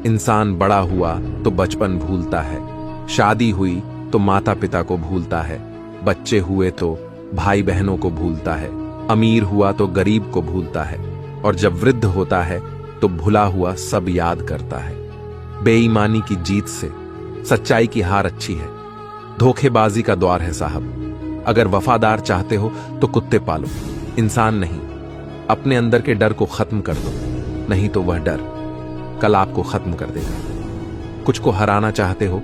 इंसान बड़ा हुआ तो बचपन भूलता है, शादी हुई तो माता पिता को भूलता है, बच्चे हुए तो भाई बहनों को भूलता है, अमीर हुआ तो गरीब को भूलता है, और जब वृद्ध होता है तो भुला हुआ सब याद करता है। बेईमानी की जीत से सच्चाई की हार अच्छी है, धोखेबाजी का द्वार है साहब। अगर वफादार चाहते हो तो कुत्ते पालो, इंसान नहीं। अपने अंदर के डर को खत्म कर दो, नहीं तो वह डर कल आपको खत्म कर देगा। कुछ को हराना चाहते हो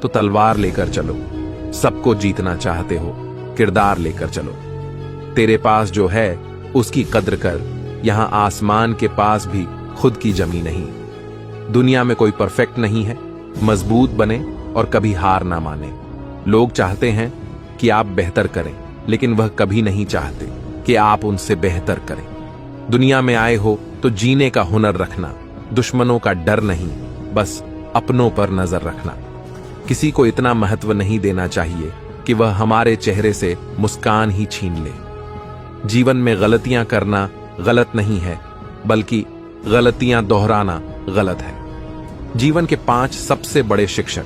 तो तलवार लेकर चलो, सबको जीतना चाहते हो किरदार लेकर चलो। तेरे पास जो है उसकी कद्र कर, यहां आसमान के पास भी खुद की जमी नहीं। दुनिया में कोई परफेक्ट नहीं है, मजबूत बने और कभी हार ना माने। लोग चाहते हैं कि आप बेहतर करें, लेकिन वह कभी नहीं चाहते कि आप उनसे बेहतर करें। दुनिया में आए हो तो जीने का हुनर रखना, दुश्मनों का डर नहीं, बस अपनों पर नजर रखना। किसी को इतना महत्व नहीं देना चाहिए कि वह हमारे चेहरे से मुस्कान ही छीन ले। जीवन में गलतियां करना गलत नहीं है, बल्कि गलतियां दोहराना गलत है। जीवन के 5 सबसे बड़े शिक्षक: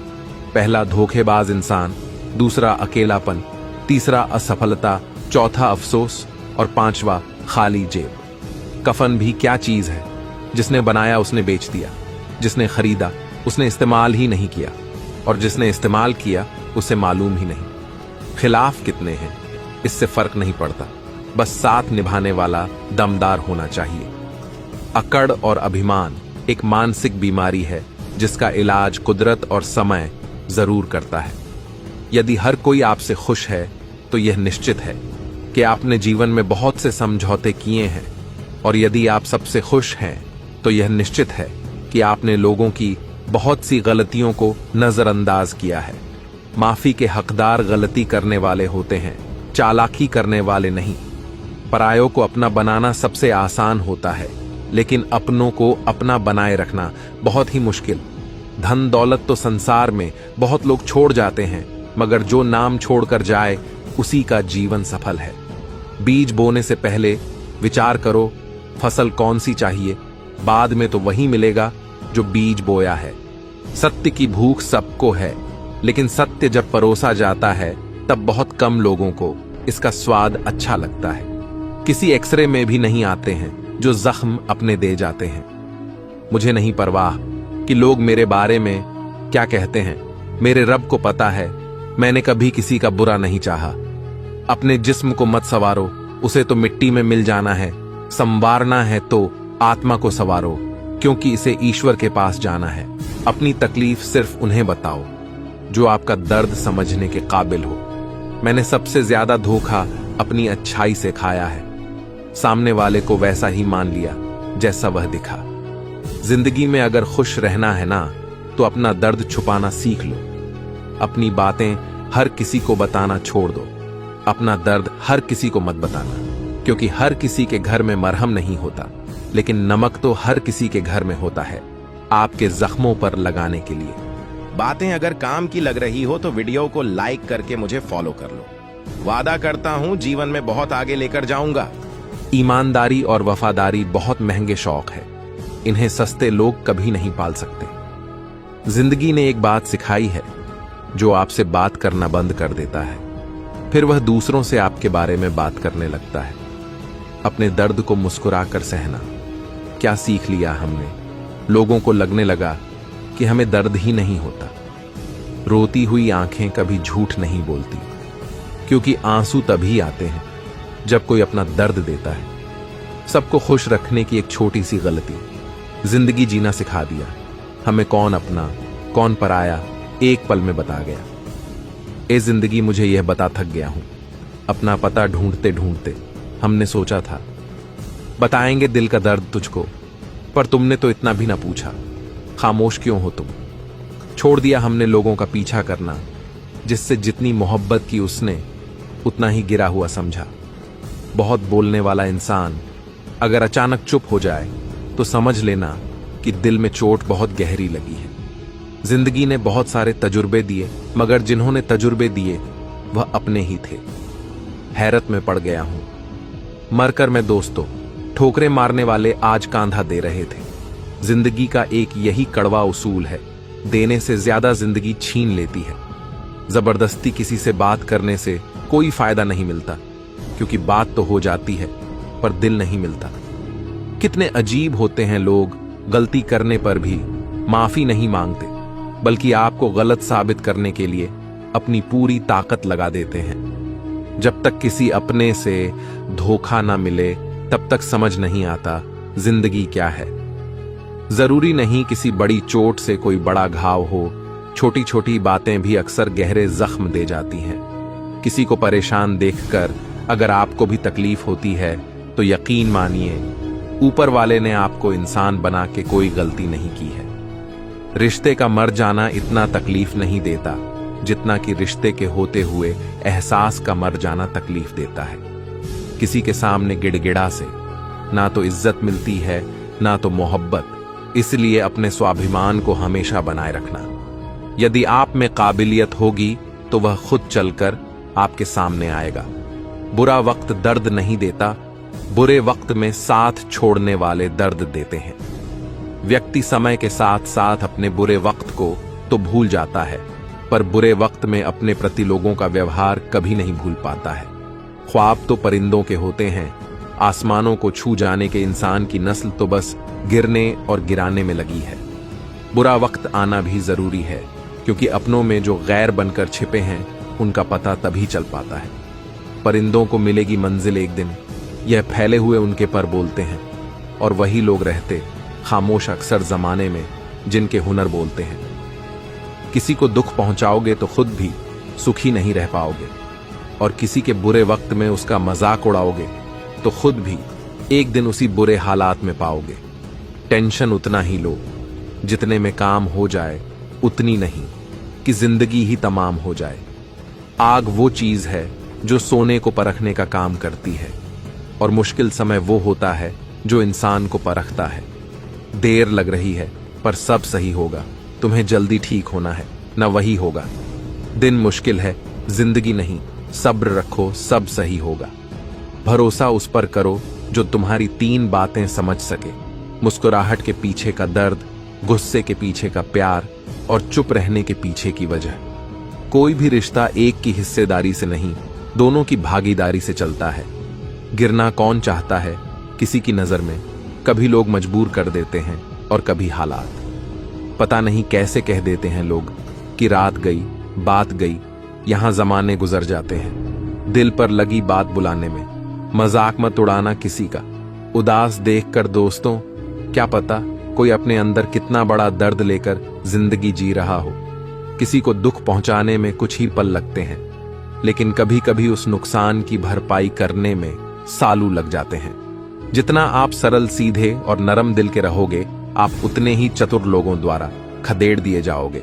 पहला धोखेबाज इंसान, दूसरा अकेलापन, तीसरा असफलता, चौथा अफसोस और 5वां खाली जेब। कफन भी क्या चीज है? जिसने बनाया उसने बेच दिया, जिसने खरीदा उसने इस्तेमाल ही नहीं किया, और जिसने इस्तेमाल किया उसे मालूम ही नहीं। खिलाफ कितने हैं इससे फर्क नहीं पड़ता, बस साथ निभाने वाला दमदार होना चाहिए। अकड़ और अभिमान एक मानसिक बीमारी है जिसका इलाज कुदरत और समय जरूर करता है। यदि हर कोई आपसे खुश है तो यह निश्चित है कि आपने जीवन में बहुत से समझौते किए हैं, और यदि आप सबसे खुश हैं तो यह निश्चित है कि आपने लोगों की बहुत सी गलतियों को नजरअंदाज किया है। माफी के हकदार गलती करने वाले होते हैं, चालाकी करने वाले नहीं। परायों को अपना बनाना सबसे आसान होता है, लेकिन अपनों को अपना बनाए रखना बहुत ही मुश्किल। धन दौलत तो संसार में बहुत लोग छोड़ जाते हैं, मगर जो नाम छोड़कर जाए उसी का जीवन सफल है। बीज बोने से पहले विचार करो फसल कौन सी चाहिए, बाद में तो वही मिलेगा जो बीज बोया है। सत्य की भूख सबको है, लेकिन सत्य जब परोसा जाता है तब बहुत कम लोगों को इसका स्वाद अच्छा लगता है। किसी एक्सरे में भी नहीं आते हैं जो जख्म अपने दे जाते हैं। मुझे नहीं परवाह कि लोग मेरे बारे में क्या कहते हैं, मेरे रब को पता है मैंने कभी किसी का बुरा नहीं चाहा। अपने जिस्म को मत सवारो, उसे तो मिट्टी में मिल जाना है। संवारना है तो आत्मा को सवारो, क्योंकि इसे ईश्वर के पास जाना है। अपनी तकलीफ सिर्फ उन्हें बताओ जो आपका दर्द समझने के काबिल हो। मैंने सबसे ज्यादा धोखा अपनी अच्छाई से खाया है। सामने वाले को वैसा ही मान लिया जैसा वह दिखा। जिंदगी में अगर खुश रहना है ना, तो अपना दर्द छुपाना सीख लो। अपनी बातें हर किसी को बताना छोड़ दो। अपना दर्द हर किसी को मत बताना, क्योंकि हर किसी के घर में मरहम नहीं होता, लेकिन नमक तो हर किसी के घर में होता है, आपके जख्मों पर लगाने के लिए। बातें अगर काम की लग रही हो तो वीडियो को लाइक करके मुझे फॉलो कर लो। वादा करता हूं जीवन में बहुत आगे लेकर जाऊंगा। ईमानदारी और वफादारी बहुत महंगे शौक है, इन्हें सस्ते लोग कभी नहीं पाल सकते। जिंदगी ने एक बात सिखाई है, जो आपसे बात करना बंद कर देता है, फिर वह दूसरों से आपके बारे में बात करने लगता है। अपने दर्द को मुस्कुराकर सहना। क्या सीख लिया हमने? लोगों को लगने लगा कि हमें दर्द ही नहीं होता। रोती हुई आंखें कभी झूठ नहीं बोलती, क्योंकि आंसू तभी आते हैं जब कोई अपना दर्द देता है। सबको खुश रखने की एक छोटी सी गलती जिंदगी जीना सिखा दिया। हमें कौन अपना कौन पराया एक पल में बता गया। ए जिंदगी, मुझे यह बता थक गया हूं। अपना पता ढूंढते ढूंढते हमने सोचा था बताएंगे दिल का दर्द तुझको, पर तुमने तो इतना भी ना पूछा। खामोश क्यों हो तुम? छोड़ दिया हमने लोगों का पीछा करना, जिससे जितनी मोहब्बत की उसने उतना ही गिरा हुआ समझा। बहुत बोलने वाला इंसान अगर अचानक चुप हो जाए तो समझ लेना कि दिल में चोट बहुत गहरी लगी है। जिंदगी ने बहुत सारे तजुर्बे दिए, मगर जिन्होंने तजुर्बे दिए वह अपने ही थे। हैरत में पड़ गया हूं। मरकर मैं दोस्तों, ठोकरें मारने वाले आज कांधा दे रहे थे। जिंदगी का एक यही कड़वा उसूल है, देने से ज्यादा जिंदगी छीन लेती है। जबरदस्ती किसी से बात करने से कोई फायदा नहीं मिलता, क्योंकि बात तो हो जाती है पर दिल नहीं मिलता। कितने अजीब होते हैं लोग, गलती करने पर भी माफी नहीं मांगते, बल्कि आपको गलत साबित करने के लिए अपनी पूरी ताकत लगा देते हैं। जब तक किसी अपने से धोखा ना मिले तब तक समझ नहीं आता जिंदगी क्या है। जरूरी नहीं किसी बड़ी चोट से कोई बड़ा घाव हो, छोटी छोटी बातें भी अक्सर गहरे जख्म दे जाती हैं। किसी को परेशान देखकर अगर आपको भी तकलीफ होती है तो यकीन मानिए, ऊपर वाले ने आपको इंसान बना के कोई गलती नहीं की है। रिश्ते का मर जाना इतना तकलीफ नहीं देता जितना कि रिश्ते के होते हुए एहसास का मर जाना तकलीफ देता है। किसी के सामने गिड़गिड़ा से ना तो इज्जत मिलती है ना तो मोहब्बत। इसलिए अपने स्वाभिमान को हमेशा बनाए रखना। यदि आप में काबिलियत होगी तो वह खुद चलकर आपके सामने आएगा। बुरा वक्त दर्द नहीं देता, बुरे वक्त में साथ छोड़ने वाले दर्द देते हैं। व्यक्ति समय के साथ साथ अपने बुरे वक्त को तो भूल जाता है, पर बुरे वक्त में अपने प्रति लोगों का व्यवहार कभी नहीं भूल पाता है। ख्वाब तो परिंदों के होते हैं, आसमानों को छू जाने के इंसान की नस्ल तो बस गिरने और गिराने में लगी है। बुरा वक्त आना भी जरूरी है, क्योंकि अपनों में जो गैर बनकर छिपे हैं उनका पता तभी चल पाता है। परिंदों को मिलेगी मंजिल एक दिन, यह फैले हुए उनके पर बोलते हैं, और वही लोग रहते खामोश अक्सर जमाने में जिनके हुनर बोलते हैं। किसी को दुख पहुंचाओगे तो खुद भी सुखी नहीं रह पाओगे, और किसी के बुरे वक्त में उसका मजाक उड़ाओगे तो खुद भी एक दिन उसी बुरे हालात में पाओगे। टेंशन उतना ही लो जितने में काम हो जाए, उतनी नहीं कि जिंदगी ही तमाम हो जाए। आग वो चीज है जो सोने को परखने का काम करती है, और मुश्किल समय वो होता है जो इंसान को परखता है। देर लग रही है पर सब सही होगा, तुम्हें जल्दी ठीक होना है न वही होगा। दिन मुश्किल है, जिंदगी नहीं, सब्र रखो सब सही होगा। भरोसा उस पर करो जो तुम्हारी 3 बातें समझ सके, मुस्कुराहट के पीछे का दर्द, गुस्से के पीछे का प्यार और चुप रहने के पीछे की वजह। कोई भी रिश्ता एक की हिस्सेदारी से नहीं, दोनों की भागीदारी से चलता है। गिरना कौन चाहता है किसी की नजर में, कभी लोग मजबूर कर देते हैं और कभी हालात। पता नहीं कैसे कह देते हैं लोग कि रात गई बात गई, यहां जमाने गुजर जाते हैं। दिल पर लगी बात बुलाने में, मजाक मत उड़ाना किसी का। उदास देखकर दोस्तों, क्या पता कोई अपने अंदर कितना बड़ा दर्द लेकर जिंदगी जी रहा हो। किसी को दुख पहुंचाने में कुछ ही पल लगते हैं, लेकिन कभी कभी उस नुकसान की भरपाई करने में सालों लग जाते हैं। जितना आप सरल सीधे और नरम दिल के रहोगे, आप उतने ही चतुर लोगों द्वारा खदेड़ दिए जाओगे।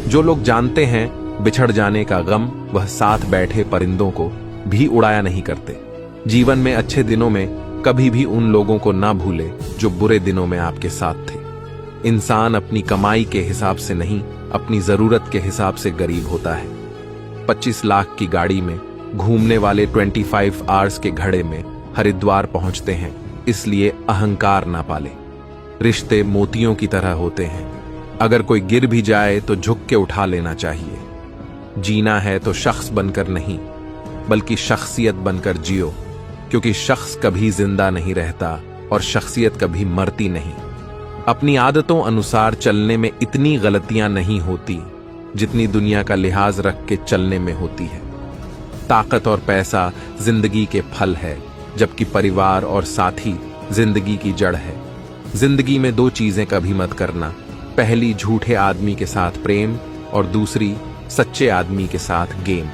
जो लोग जानते हैं बिछड़ जाने का गम, वह साथ बैठे परिंदों को भी उड़ाया नहीं करते। जीवन में अच्छे दिनों में कभी भी उन लोगों को ना भूले जो बुरे दिनों में आपके साथ थे। इंसान अपनी कमाई के हिसाब से नहीं, अपनी जरूरत के हिसाब से गरीब होता है। 25 लाख की गाड़ी में घूमने वाले 25 आवर्स के घड़े में हरिद्वार पहुंचते हैं, इसलिए अहंकार ना पाले। रिश्ते मोतियों की तरह होते हैं, अगर कोई गिर भी जाए तो झुक के उठा लेना चाहिए। जीना है तो शख्स बनकर नहीं, बल्कि शख्सियत बनकर जियो, क्योंकि शख्स कभी जिंदा नहीं रहता और शख्सियत कभी मरती नहीं। अपनी आदतों अनुसार चलने में इतनी गलतियां नहीं होती जितनी दुनिया का लिहाज रख के चलने में होती है। ताकत और पैसा जिंदगी के फल है, जबकि परिवार और साथी जिंदगी की जड़ है। जिंदगी में 2 चीजें कभी मत करना, पहली झूठे आदमी के साथ प्रेम और दूसरी सच्चे आदमी के साथ गेम।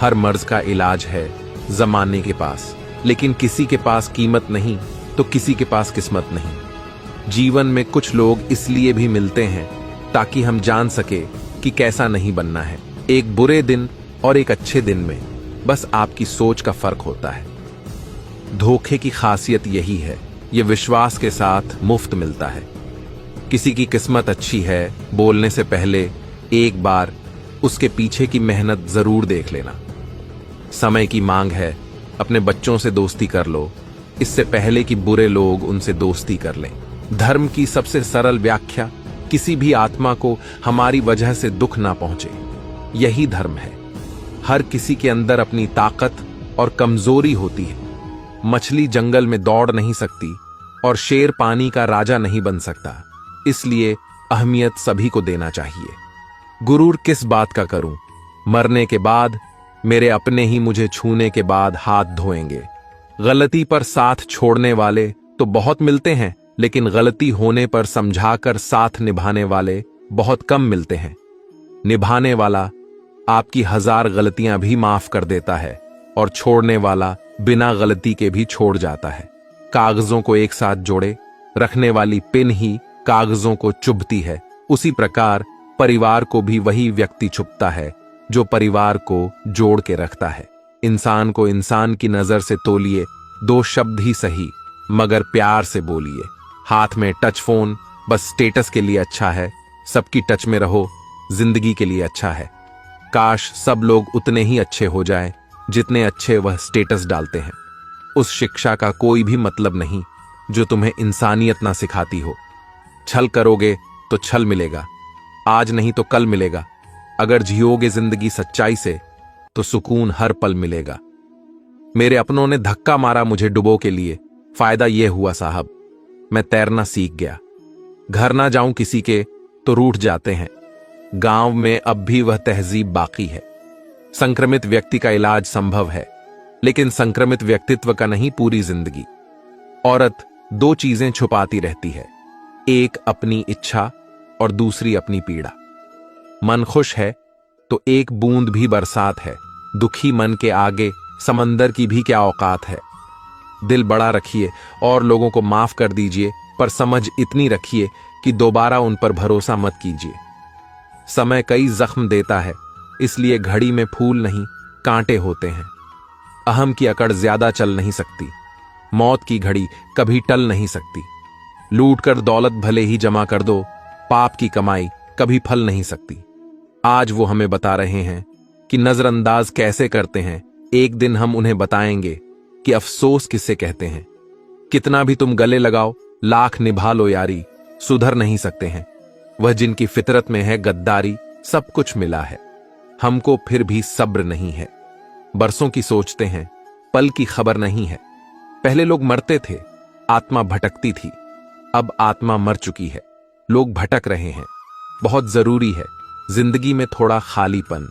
हर मर्ज का इलाज है जमाने के पास, लेकिन किसी के पास कीमत नहीं तो किसी के पास किस्मत नहीं। जीवन में कुछ लोग इसलिए भी मिलते हैं ताकि हम जान सके कि कैसा नहीं बनना है। एक बुरे दिन और एक अच्छे दिन में बस आपकी सोच का फर्क होता है। धोखे की खासियत यही है, ये विश्वास के साथ मुफ्त मिलता है। किसी की किस्मत अच्छी है, बोलने से पहले एक बार उसके पीछे की मेहनत जरूर देख लेना। समय की मांग है, अपने बच्चों से दोस्ती कर लो, इससे पहले कि बुरे लोग उनसे दोस्ती कर लें। धर्म की सबसे सरल व्याख्या, किसी भी आत्मा को हमारी वजह से दुख ना पहुंचे, यही धर्म है। हर किसी के अंदर अपनी ताकत और कमजोरी होती है। मछली जंगल में दौड़ नहीं सकती और शेर पानी का राजा नहीं बन सकता, इसलिए अहमियत सभी को देना चाहिए। गुरूर किस बात का करूं? मरने के बाद मेरे अपने ही मुझे छूने के बाद हाथ धोएंगे। गलती पर साथ छोड़ने वाले तो बहुत मिलते हैं, लेकिन गलती होने पर समझाकर साथ निभाने वाले बहुत कम मिलते हैं। निभाने वाला आपकी 1000 गलतियां भी माफ कर देता है और छोड़ने वाला बिना गलती के भी छोड़ जाता है। कागजों को एक साथ जोड़े रखने वाली पिन ही कागजों को चुभती है, उसी प्रकार परिवार को भी वही व्यक्ति चुभता है जो परिवार को जोड़ के रखता है। इंसान को इंसान की नजर से तोलिए, 2 शब्द ही सही मगर प्यार से बोलिए। हाथ में टच फोन बस स्टेटस के लिए अच्छा है, सबकी टच में रहो जिंदगी के लिए अच्छा है। काश सब लोग उतने ही अच्छे हो जाएं जितने अच्छे वह स्टेटस डालते हैं। उस शिक्षा का कोई भी मतलब नहीं जो तुम्हें इंसानियत ना सिखाती हो। छल करोगे तो छल मिलेगा, आज नहीं तो कल मिलेगा। अगर जियोगे जिंदगी सच्चाई से तो सुकून हर पल मिलेगा। मेरे अपनों ने धक्का मारा मुझे डुबो के लिए, फायदा यह हुआ साहब मैं तैरना सीख गया। घर ना जाऊं किसी के तो रूठ जाते हैं, गांव में अब भी वह तहजीब बाकी है। संक्रमित व्यक्ति का इलाज संभव है, लेकिन संक्रमित व्यक्तित्व का नहीं पूरी जिंदगी। औरत 2 चीजें छुपाती रहती है, एक अपनी इच्छा और दूसरी अपनी पीड़ा। मन खुश है तो एक बूंद भी बरसात है, दुखी मन के आगे समंदर की भी क्या औकात है। दिल बड़ा रखिए और लोगों को माफ कर दीजिए, पर समझ इतनी रखिए कि दोबारा उन पर भरोसा मत कीजिए। समय कई जख्म देता है, इसलिए घड़ी में फूल नहीं कांटे होते हैं। अहम की अकड़ ज्यादा चल नहीं सकती, मौत की घड़ी कभी टल नहीं सकती। लूट कर दौलत भले ही जमा कर दो, पाप की कमाई कभी फल नहीं सकती। आज वो हमें बता रहे हैं कि नजरअंदाज कैसे करते हैं, एक दिन हम उन्हें बताएंगे कि अफसोस किसे कहते हैं। कितना भी तुम गले लगाओ, लाख निभा लो यारी, सुधर नहीं सकते हैं। वह जिनकी फितरत में है गद्दारी, सब कुछ मिला है, हमको फिर भी सब्र नहीं है। बरसों की सोचते हैं, पल की खबर नहीं है। पहले लोग मरते थे, आत्मा भटकती थी, अब आत्मा मर चुकी है, लोग भटक रहे हैं। बहुत जरूरी है जिंदगी में थोड़ा खालीपन,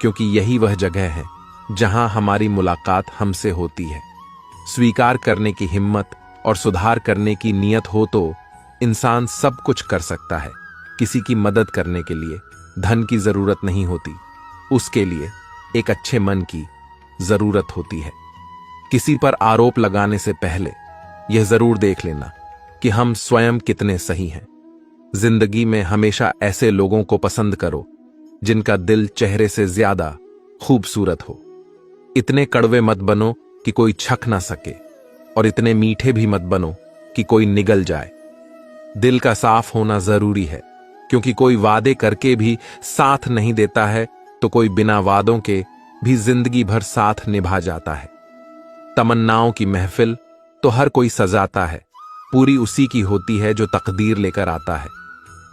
क्योंकि यही वह जगह है जहां हमारी मुलाकात हमसे होती है। स्वीकार करने की हिम्मत और सुधार करने की नीयत हो तो इंसान सब कुछ कर सकता है। किसी की मदद करने के लिए धन की जरूरत नहीं होती, उसके लिए एक अच्छे मन की जरूरत होती है। किसी पर आरोप लगाने से पहले यह जरूर देख लेना कि हम स्वयं कितने सही हैं। जिंदगी में हमेशा ऐसे लोगों को पसंद करो जिनका दिल चेहरे से ज्यादा खूबसूरत हो। इतने कड़वे मत बनो कि कोई छक ना सके, और इतने मीठे भी मत बनो कि कोई निगल जाए। दिल का साफ होना जरूरी है, क्योंकि कोई वादे करके भी साथ नहीं देता है तो कोई बिना वादों के भी जिंदगी भर साथ निभा जाता है। तमन्नाओं की महफिल तो हर कोई सजाता है, पूरी उसी की होती है जो तकदीर लेकर आता है।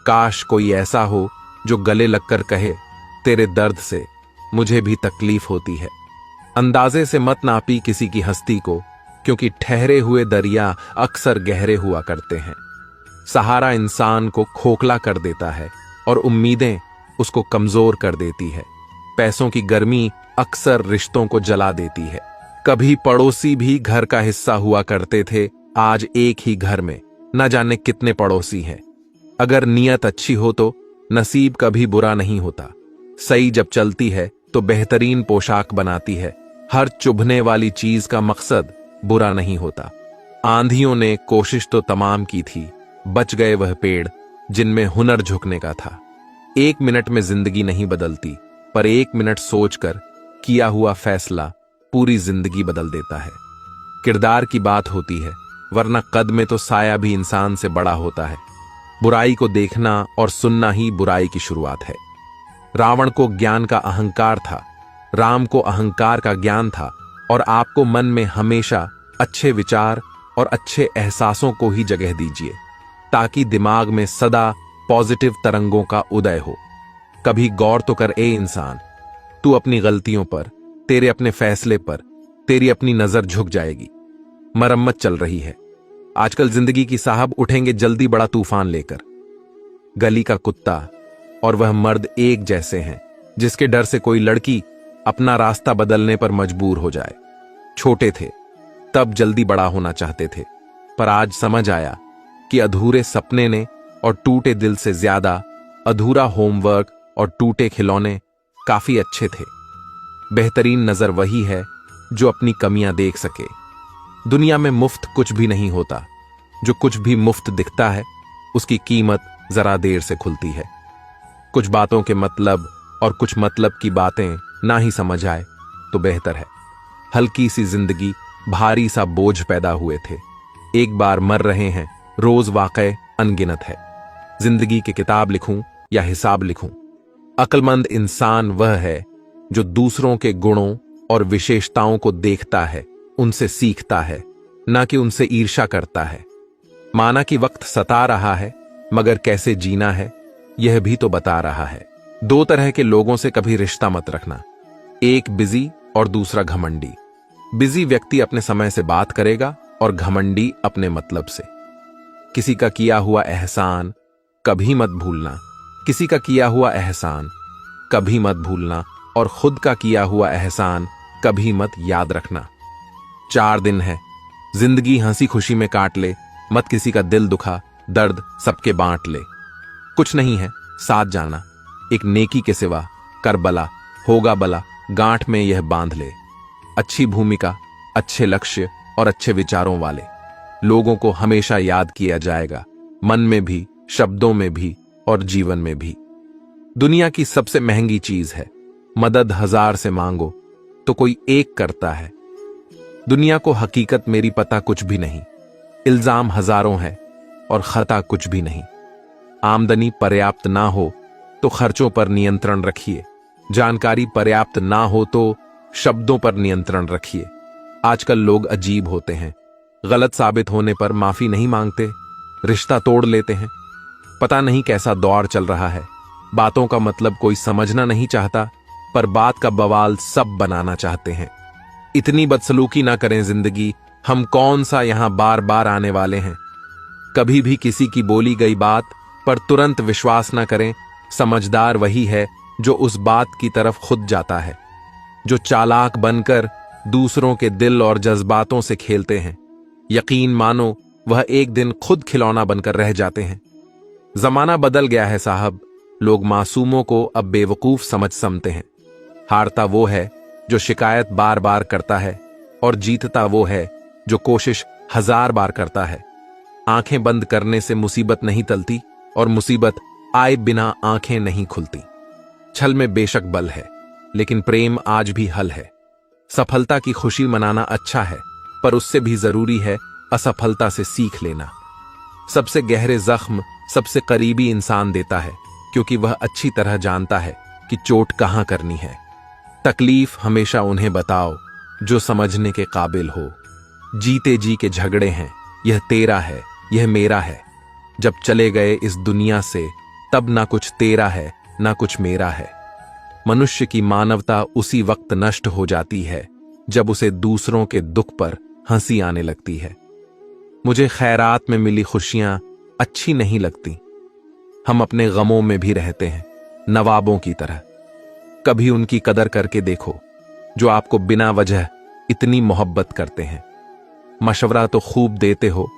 काश कोई ऐसा हो जो गले लगकर कहे, तेरे दर्द से मुझे भी तकलीफ होती है। अंदाजे से मत नापी किसी की हस्ती को, क्योंकि ठहरे हुए दरिया अक्सर गहरे हुआ करते हैं। सहारा इंसान को खोखला कर देता है और उम्मीदें उसको कमजोर कर देती है। पैसों की गर्मी अक्सर रिश्तों को जला देती है। कभी पड़ोसी भी घर का हिस्सा हुआ करते थे, आज एक ही घर में न जाने कितने पड़ोसी हैं। अगर नीयत अच्छी हो तो नसीब कभी बुरा नहीं होता। सही जब चलती है तो बेहतरीन पोशाक बनाती है। हर चुभने वाली चीज का मकसद बुरा नहीं होता। आंधियों ने कोशिश तो तमाम की थी, बच गए वह पेड़ जिनमें हुनर झुकने का था। 1 मिनट में जिंदगी नहीं बदलती, पर 1 मिनट सोचकर किया हुआ फैसला पूरी जिंदगी बदल देता है। किरदार की बात होती है, वरना कद में तो साया भी इंसान से बड़ा होता है। बुराई को देखना और सुनना ही बुराई की शुरुआत है। रावण को ज्ञान का अहंकार था, राम को अहंकार का ज्ञान था, और आपको मन में हमेशा अच्छे विचार और अच्छे एहसासों को ही जगह दीजिए। ताकि दिमाग में सदा पॉजिटिव तरंगों का उदय हो। कभी गौर तो कर ए इंसान, तू अपनी गलतियों पर, तेरे अपने फैसले पर तेरी अपनी नजर झुक जाएगी। मरम्मत चल रही है आजकल जिंदगी की साहब, उठेंगे जल्दी बड़ा तूफान लेकर। गली का कुत्ता और वह मर्द एक जैसे हैं, जिसके डर से कोई लड़की अपना रास्ता बदलने पर मजबूर हो जाए। छोटे थे तब जल्दी बड़ा होना चाहते थे, पर आज समझ आया कि अधूरे सपने ने और टूटे दिल से ज्यादा अधूरा होमवर्क और टूटे खिलौने काफी अच्छे थे। बेहतरीन नजर वही है जो अपनी कमियां देख सके। दुनिया में मुफ्त कुछ भी नहीं होता, जो कुछ भी मुफ्त दिखता है उसकी कीमत जरा देर से खुलती है। कुछ बातों के मतलब और कुछ मतलब की बातें ना ही समझ आए तो बेहतर है। हल्की सी जिंदगी, भारी सा बोझ पैदा हुए थे, एक बार मर रहे हैं, रोज वाक़े अनगिनत है। जिंदगी की किताब लिखूं या हिसाब लिखूं, अक्लमंद इंसान वह है जो दूसरों के गुणों और विशेषताओं को देखता है, उनसे सीखता है, ना कि उनसे ईर्ष्या करता है। माना कि वक्त सता रहा है, मगर कैसे जीना है यह भी तो बता रहा है। दो तरह के लोगों से कभी रिश्ता मत रखना, एक बिजी और दूसरा घमंडी। बिजी व्यक्ति अपने समय से बात करेगा और घमंडी अपने मतलब से। किसी का किया हुआ एहसान कभी मत भूलना, किसी का किया हुआ एहसान कभी मत भूलना, और खुद का किया हुआ एहसान कभी मत याद रखना। 4 दिन है, जिंदगी हंसी खुशी में काट ले, मत किसी का दिल दुखा, दर्द सबके बांट ले। कुछ नहीं है साथ जाना, एक नेकी के सिवा करबला होगा बला, गांठ में यह बांध ले। अच्छी भूमिका, अच्छे लक्ष्य और अच्छे विचारों वाले लोगों को हमेशा याद किया जाएगा, मन में भी, शब्दों में भी और जीवन में भी। दुनिया की सबसे महंगी चीज है, मदद 1000 से मांगो तो कोई एक करता है। दुनिया को हकीकत मेरी पता कुछ भी नहीं, इल्जाम हजारों है और खता कुछ भी नहीं। आमदनी पर्याप्त ना हो तो खर्चों पर नियंत्रण रखिए, जानकारी पर्याप्त ना हो तो शब्दों पर नियंत्रण रखिए। आजकल लोग अजीब होते हैं, गलत साबित होने पर माफी नहीं मांगते, रिश्ता तोड़ लेते हैं। पता नहीं कैसा दौर चल रहा है, बातों का मतलब कोई समझना नहीं चाहता, पर बात का बवाल सब बनाना चाहते हैं। इतनी बदसलूकी ना करें जिंदगी, हम कौन सा यहां बार बार आने वाले हैं। कभी भी किसी की बोली गई बात पर तुरंत विश्वास ना करें। समझदार वही है जो उस बात की तरफ खुद जाता है, जो चालाक बनकर दूसरों के दिल और जज्बातों से खेलते हैं। यकीन मानो वह एक दिन खुद खिलौना बनकर रह जाते हैं। जमाना बदल गया है साहब, लोग मासूमों को अब बेवकूफ समझते हैं। हारता वो है जो शिकायत बार बार करता है, और जीतता वो है जो कोशिश 1000 बार करता है। आंखें बंद करने से मुसीबत नहीं टलती, और मुसीबत आए बिना आंखें नहीं खुलती। छल में बेशक बल है, लेकिन प्रेम आज भी हल है। सफलता की खुशी मनाना अच्छा है, पर उससे भी जरूरी है असफलता से सीख लेना। सबसे गहरे जख्म सबसे करीबी इंसान देता है, क्योंकि वह अच्छी तरह जानता है कि चोट कहां करनी है। तकलीफ हमेशा उन्हें बताओ जो समझने के काबिल हो। जीते जी के झगड़े हैं, यह तेरा है, यह मेरा है। जब चले गए इस दुनिया से, तब ना कुछ तेरा है ना कुछ मेरा है। मनुष्य की मानवता उसी वक्त नष्ट हो जाती है जब उसे दूसरों के दुख पर हंसी आने लगती है। मुझे खैरात में मिली खुशियां अच्छी नहीं लगती। हम अपने गमों में भी रहते हैं, नवाबों की तरह। कभी उनकी कदर करके देखो जो आपको बिना वजह इतनी मोहब्बत करते हैं। मशवरा तो खूब देते हो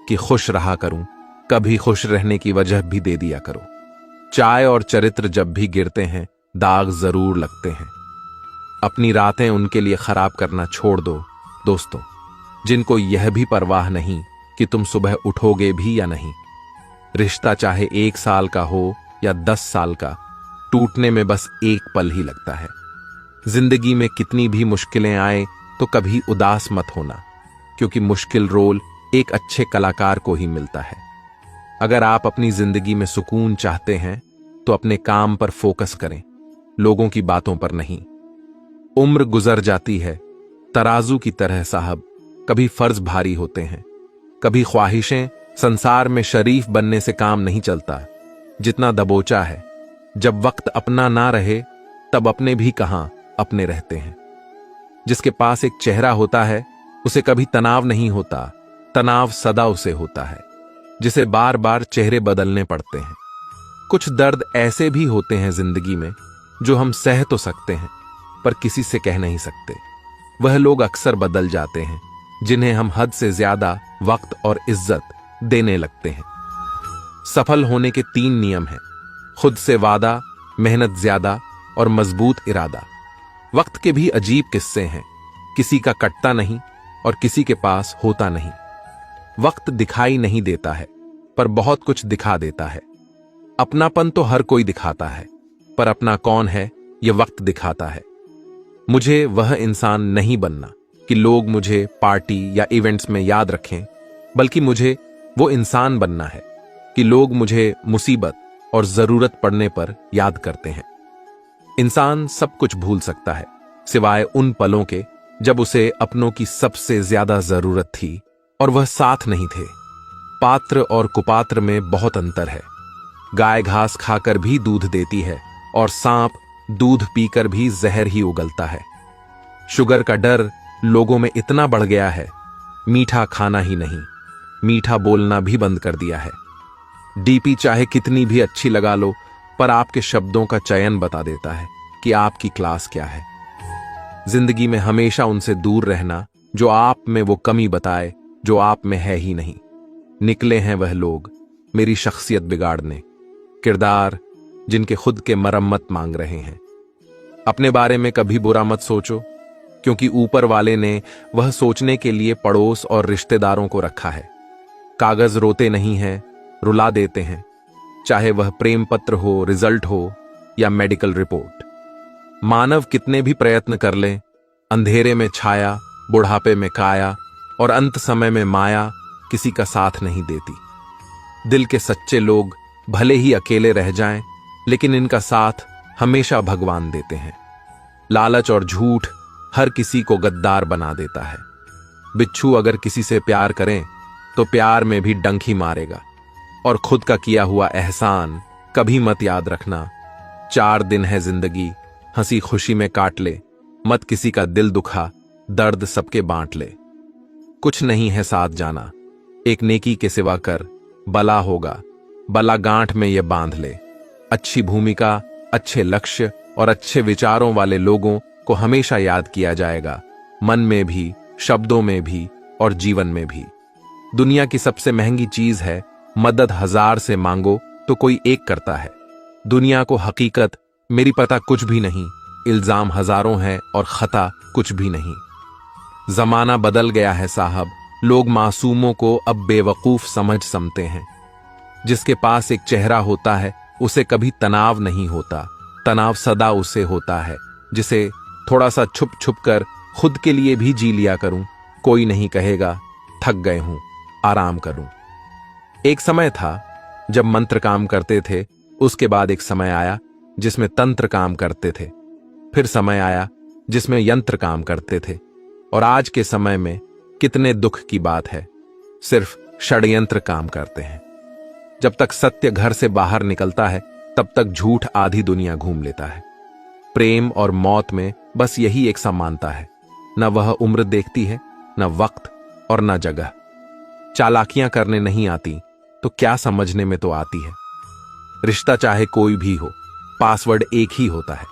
कि खुश रहा करूं, कभी खुश रहने की वजह भी दे दिया करो। चाय और चरित्र जब भी गिरते हैं, दाग जरूर लगते हैं। अपनी रातें उनके लिए खराब करना छोड़ दो दोस्तों, जिनको यह भी परवाह नहीं कि तुम सुबह उठोगे भी या नहीं। रिश्ता चाहे 1 साल का हो या 10 साल का, टूटने में बस एक पल ही लगता है। जिंदगी में कितनी भी मुश्किलें आए तो कभी उदास मत होना, क्योंकि मुश्किल रोल एक अच्छे कलाकार को ही मिलता है। अगर आप अपनी जिंदगी में सुकून चाहते हैं तो अपने काम पर फोकस करें, लोगों की बातों पर नहीं। उम्र गुजर जाती है तराजू की तरह साहब, कभी फर्ज भारी होते हैं, कभी ख्वाहिशें संसार में शरीफ बनने से काम नहीं चलता, जितना दबोचा है। जब वक्त अपना ना रहे तब अपने भी कहां अपने रहते हैं। जिसके पास एक चेहरा होता है उसे कभी तनाव नहीं होता, तनाव सदा उसे होता है जिसे बार बार चेहरे बदलने पड़ते हैं। कुछ दर्द ऐसे भी होते हैं जिंदगी में जो हम सह तो सकते हैं पर किसी से कह नहीं सकते। वह लोग अक्सर बदल जाते हैं जिन्हें हम हद से ज्यादा वक्त और इज्जत देने लगते हैं। सफल होने के 3 नियम हैं: खुद से वादा, मेहनत ज्यादा और मजबूत इरादा। वक्त के भी अजीब किस्से हैं, किसी का कटता नहीं और किसी के पास होता नहीं। वक्त दिखाई नहीं देता है पर बहुत कुछ दिखा देता है। अपनापन तो हर कोई दिखाता है पर अपना कौन है यह वक्त दिखाता है। मुझे वह इंसान नहीं बनना कि लोग मुझे पार्टी या इवेंट्स में याद रखें, बल्कि मुझे वो इंसान बनना है कि लोग मुझे मुसीबत और जरूरत पड़ने पर याद करते हैं। इंसान सब कुछ भूल सकता है सिवाय उन पलों के जब उसे अपनों की सबसे ज्यादा जरूरत थी और वह साथ नहीं थे। पात्र और कुपात्र में बहुत अंतर है। गाय घास खाकर भी दूध देती है और सांप दूध पीकर भी जहर ही उगलता है। शुगर का डर लोगों में इतना बढ़ गया है, मीठा खाना ही नहीं, मीठा बोलना भी बंद कर दिया है। डीपी चाहे कितनी भी अच्छी लगा लो पर आपके शब्दों का चयन बता देता है कि आपकी क्लास क्या है। जिंदगी में हमेशा उनसे दूर रहना जो आप में वो कमी बताए जो आप में है ही नहीं। निकले हैं वह लोग मेरी शख्सियत बिगाड़ने, किरदार जिनके खुद के मरम्मत मांग रहे हैं। अपने बारे में कभी बुरा मत सोचो, क्योंकि ऊपर वाले ने वह सोचने के लिए पड़ोस और रिश्तेदारों को रखा है। कागज रोते नहीं हैं, रुला देते हैं, चाहे वह प्रेम पत्र हो, रिजल्ट हो या मेडिकल रिपोर्ट। मानव कितने भी प्रयत्न कर ले, अंधेरे में छाया, बुढ़ापे में काया और अंत समय में माया किसी का साथ नहीं देती। दिल के सच्चे लोग भले ही अकेले रह जाएं, लेकिन इनका साथ हमेशा भगवान देते हैं। लालच और झूठ हर किसी को गद्दार बना देता है। बिच्छू अगर किसी से प्यार करें तो प्यार में भी डंक ही मारेगा। और खुद का किया हुआ एहसान कभी मत याद रखना। 4 दिन है जिंदगी, हंसी खुशी में काट ले, मत किसी का दिल दुखा, दर्द सबके बांट ले। कुछ नहीं है साथ जाना, एक नेकी के सिवा कर, बला होगा, बला गांठ में ये बांध ले। अच्छी भूमिका, अच्छे लक्ष्य और अच्छे विचारों वाले लोगों को हमेशा याद किया जाएगा, मन में भी, शब्दों में भी और जीवन में भी। दुनिया की सबसे महंगी चीज है मदद 1000 से मांगो तो कोई एक करता है। दुनिया को हकीकत मेरी पता कुछ भी नहीं, इल्जाम हजारों हैं और खता कुछ भी नहीं। जमाना बदल गया है साहब, लोग मासूमों को अब बेवकूफ समझते हैं। जिसके पास एक चेहरा होता है उसे कभी तनाव नहीं होता, तनाव सदा उसे होता है जिसे थोड़ा सा छुप छुप कर खुद के लिए भी जी लिया करूं। कोई नहीं कहेगा थक गए हूं, आराम करूं। एक समय था जब मंत्र काम करते थे, उसके बाद एक समय आया जिसमें तंत्र काम करते थे, फिर समय आया जिसमें यंत्र काम करते थे। और आज के समय में कितने दुख की बात है, सिर्फ षड्यंत्र काम करते हैं। जब तक सत्य घर से बाहर निकलता है तब तक झूठ आधी दुनिया घूम लेता है। प्रेम और मौत में बस यही एक समानता है, न वह उम्र देखती है, न वक्त और न जगह। चालाकियां करने नहीं आती तो क्या समझने में तो आती है। रिश्ता चाहे कोई भी हो, पासवर्ड एक ही होता है।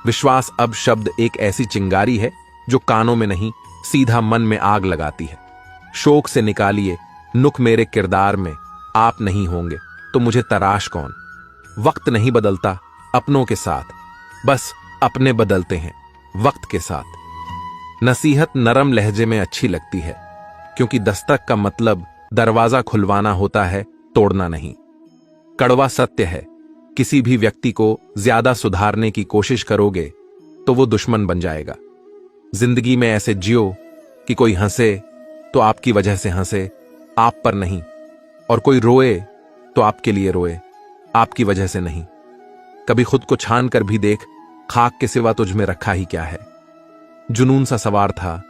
विश्वास अब शब्द एक ऐसी चिंगारी है जो कानों में नहीं, सीधा मन में आग लगाती है। शोक से निकालिए नुक मेरे किरदार में, आप नहीं होंगे तो मुझे तराश कौन। वक्त नहीं बदलता अपनों के साथ, बस अपने बदलते हैं वक्त के साथ। नसीहत नरम लहजे में अच्छी लगती है, क्योंकि दस्तक का मतलब दरवाजा खुलवाना होता है, तोड़ना नहीं। कड़वा सत्य है, किसी भी व्यक्ति को ज्यादा सुधारने की कोशिश करोगे तो वो दुश्मन बन जाएगा। जिंदगी में ऐसे जियो कि कोई हंसे तो आपकी वजह से हंसे, आप पर नहीं, और कोई रोए तो आपके लिए रोए, आपकी वजह से नहीं। कभी खुद को छान कर भी देख, खाक के सिवा तुझ में रखा ही क्या है। जुनून सा सवार था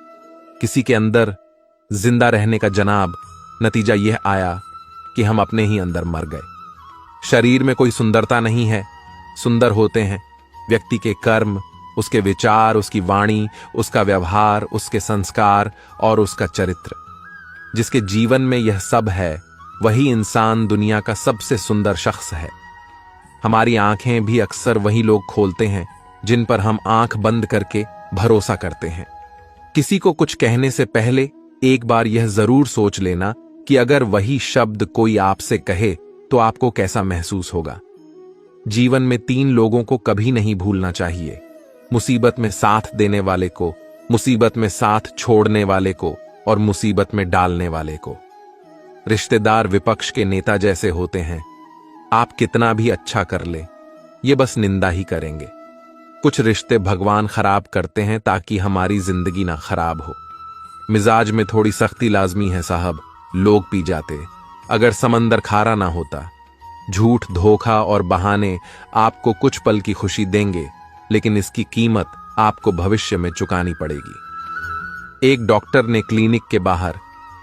किसी के अंदर जिंदा रहने का जनाब, नतीजा यह आया कि हम अपने ही अंदर मर गए। शरीर में कोई सुंदरता नहीं है, सुंदर होते हैं व्यक्ति के कर्म, उसके विचार, उसकी वाणी, उसका व्यवहार, उसके संस्कार और उसका चरित्र। जिसके जीवन में यह सब है वही इंसान दुनिया का सबसे सुंदर शख्स है। हमारी आंखें भी अक्सर वही लोग खोलते हैं जिन पर हम आंख बंद करके भरोसा करते हैं। किसी को कुछ कहने से पहले एक बार यह जरूर सोच लेना कि अगर वही शब्द कोई आपसे कहे तो आपको कैसा महसूस होगा। जीवन में 3 लोगों को कभी नहीं भूलना चाहिए: मुसीबत में साथ देने वाले को, मुसीबत में साथ छोड़ने वाले को और मुसीबत में डालने वाले को। रिश्तेदार विपक्ष के नेता जैसे होते हैं, आप कितना भी अच्छा कर ले ये बस निंदा ही करेंगे। कुछ रिश्ते भगवान खराब करते हैं ताकि हमारी जिंदगी ना खराब हो। मिजाज में थोड़ी सख्ती लाजमी है साहब, लोग पी जाते अगर समंदर खारा ना होता। झूठ, धोखा और बहाने आपको कुछ पल की खुशी देंगे, लेकिन इसकी कीमत आपको भविष्य में चुकानी पड़ेगी। एक डॉक्टर ने क्लिनिक के बाहर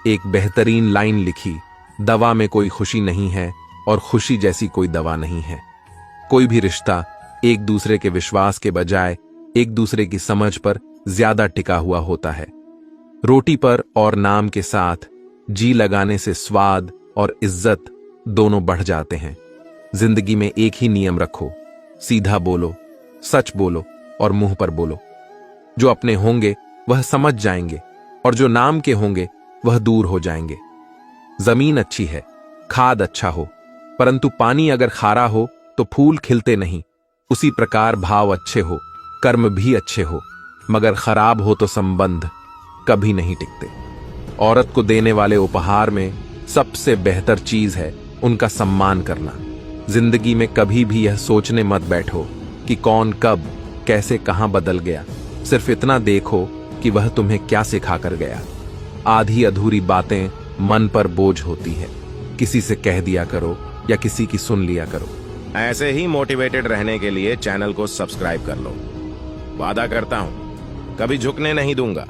एक बेहतरीन लाइन लिखी: दवा में कोई खुशी नहीं है और खुशी जैसी कोई दवा नहीं है। कोई भी रिश्ता एक दूसरे के विश्वास के बजाय एक दूसरे की समझ पर ज्यादा टिका हुआ होता है। रोटी पर और नाम के साथ जी लगाने से स्वाद और इज्जत दोनों बढ़ जाते हैं। जिंदगी में एक ही नियम रखो: सीधा बोलो, सच बोलो और मुंह पर बोलो। जो अपने होंगे वह समझ जाएंगे और जो नाम के होंगे वह दूर हो जाएंगे। जमीन अच्छी है, खाद अच्छा हो, परंतु पानी अगर खारा हो तो फूल खिलते नहीं। उसी प्रकार भाव अच्छे हो, कर्म भी अच्छे हो, मगर खराब हो तो संबंध कभी नहीं टिकते। औरत को देने वाले उपहार में सबसे बेहतर चीज है उनका सम्मान करना। जिंदगी में कभी भी यह सोचने मत बैठो कि कौन कब कैसे कहां बदल गया। सिर्फ इतना देखो कि वह तुम्हें क्या सिखा कर गया। आधी अधूरी बातें मन पर बोझ होती है, किसी से कह दिया करो या किसी की सुन लिया करो। ऐसे ही मोटिवेटेड रहने के लिए चैनल को सब्सक्राइब कर लो। वादा करता हूं कभी झुकने नहीं दूंगा।